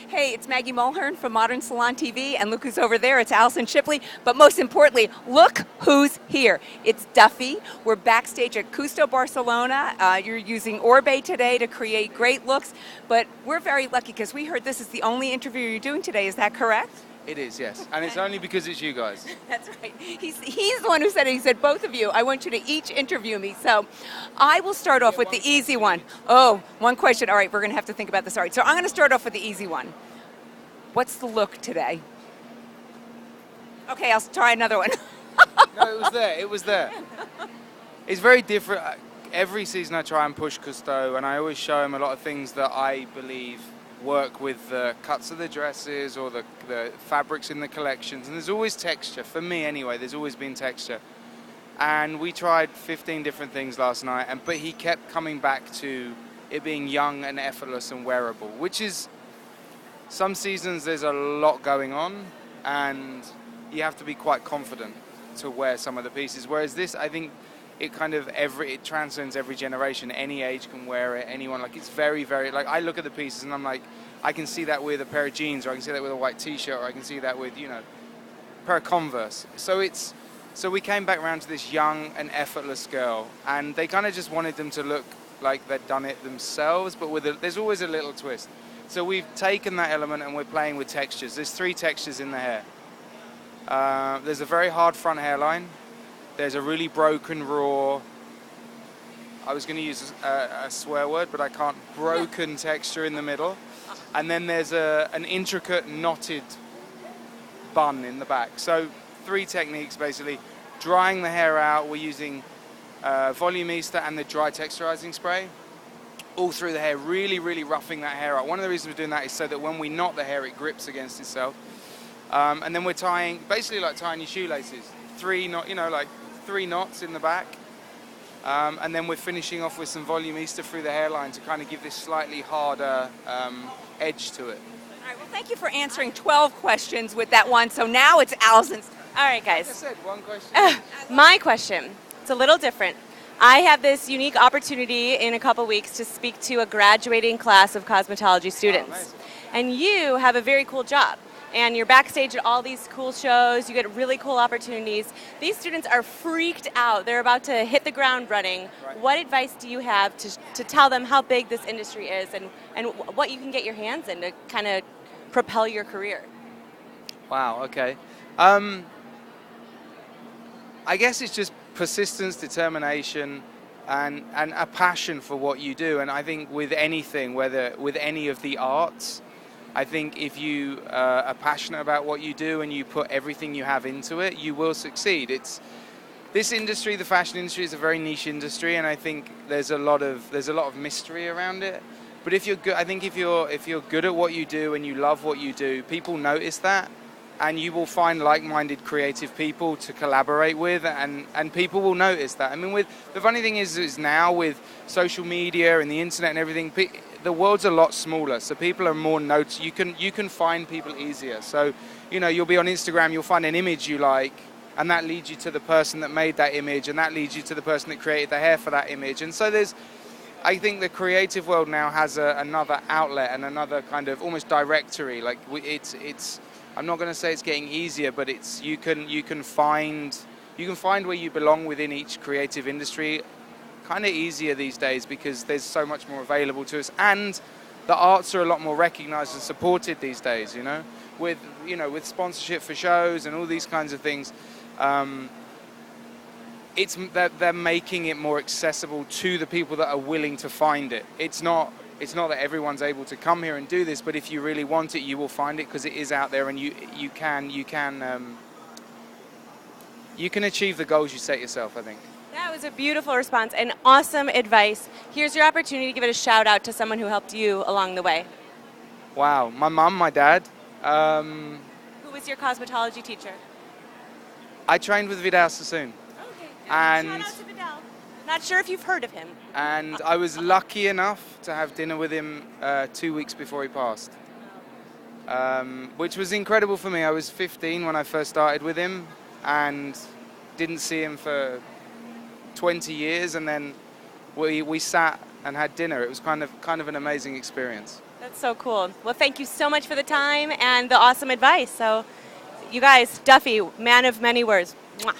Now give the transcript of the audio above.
Hey, it's Maggie Mulhern from Modern Salon TV, and look who's over there. It's Alison Shipley. But most importantly, look who's here. It's Duffy. We're backstage at Custo Barcelona. You're using Oribe today to create great looks, but we're very lucky because we heard this is the only interview you're doing today. Is that correct? It is, yes. And it's only because it's you guys. That's right. He's the one who said it. He said, both of you, I want you to each interview me. So I will start off with the easy one. Oh, one question. All right, we're going to have to think about this. All right, so I'm going to start off with the easy one. What's the look today? Okay, I'll try another one. No, it was there. It was there. It's very different. Every season I try and push Custo, and I always show him a lot of things that I believe work with the cuts of the dresses or the fabrics in the collections, and there's always texture. For me anyway, there's always been texture. And we tried 15 different things last night, but he kept coming back to it being young and effortless and wearable, which is, some seasons there's a lot going on and you have to be quite confident to wear some of the pieces, whereas this, I think, it transcends every generation. Any age can wear it. Anyone, like, it's very, very, like, I look at the pieces and I'm like, I can see that with a pair of jeans, or I can see that with a white t-shirt, or I can see that with, a pair of Converse. So we came back around to this young and effortless girl, and they kind of just wanted them to look like they'd done it themselves, but there's always a little twist. So we've taken that element and we're playing with textures. There's 3 textures in the hair. There's a very hard front hairline. There's a really broken, raw, I was going to use a swear word, but I can't, broken texture in the middle. And then there's an intricate knotted bun in the back. So 3 techniques, basically. Drying the hair out, we're using Volumista and the dry texturizing spray all through the hair, really, really roughing that hair out. One of the reasons we're doing that is so that when we knot the hair, it grips against itself. And then we're tying, basically like tying your shoelaces. 3 knots in the back. And then we're finishing off with some Volumista through the hairline to kind of give this slightly harder edge to it. All right, well, thank you for answering 12 questions with that one. So now it's Alison's. All right, guys. Like I said, one question. My question, it's a little different. I have this unique opportunity in a couple weeks to speak to a graduating class of cosmetology students. And you have a very cool job. And you're backstage at all these cool shows, you get really cool opportunities. These students are freaked out. They're about to hit the ground running. Right. What advice do you have to tell them how big this industry is and what you can get your hands in to kind of propel your career? Wow, okay. I guess it's just persistence, determination, and a passion for what you do. And I think with anything, whether with any of the arts, I think if you are passionate about what you do and you put everything you have into it, you will succeed. This industry, the fashion industry, is a very niche industry, and I think there's a lot of mystery around it. But if you're good, I think if you're good at what you do and you love what you do, people notice that, and you will find like-minded creative people to collaborate with, and people will notice that. I mean, the funny thing is now with social media and the internet and everything, the world's a lot smaller, so people are more you can find people easier. So, you'll be on Instagram, you'll find an image you like, and that leads you to the person that made that image, and that leads you to the person that created the hair for that image. And so I think the creative world now has another outlet and another kind of almost directory. Like it's I'm not going to say it's getting easier, but you can find where you belong within each creative industry kind of easier these days, because there's so much more available to us, and the arts are a lot more recognized and supported these days, with sponsorship for shows and all these kinds of things. They're making it more accessible to the people that are willing to find it. It's not that everyone's able to come here and do this, but if you really want it, you will find it, because it is out there, and you can achieve the goals you set yourself, I think. That was a beautiful response and awesome advice. Here's your opportunity to give it a shout out to someone who helped you along the way. Wow, my mum, my dad. Who was your cosmetology teacher? I trained with Vidal Sassoon. Okay, and shout out to Vidal. Not sure if you've heard of him. And I was lucky enough to have dinner with him 2 weeks before he passed, which was incredible for me. I was 15 when I first started with him and didn't see him for 20 years, and then we sat and had dinner. It was kind of an amazing experience. That's so cool. Well, thank you so much for the time and the awesome advice. So, you guys, Duffy, man of many words. Mwah.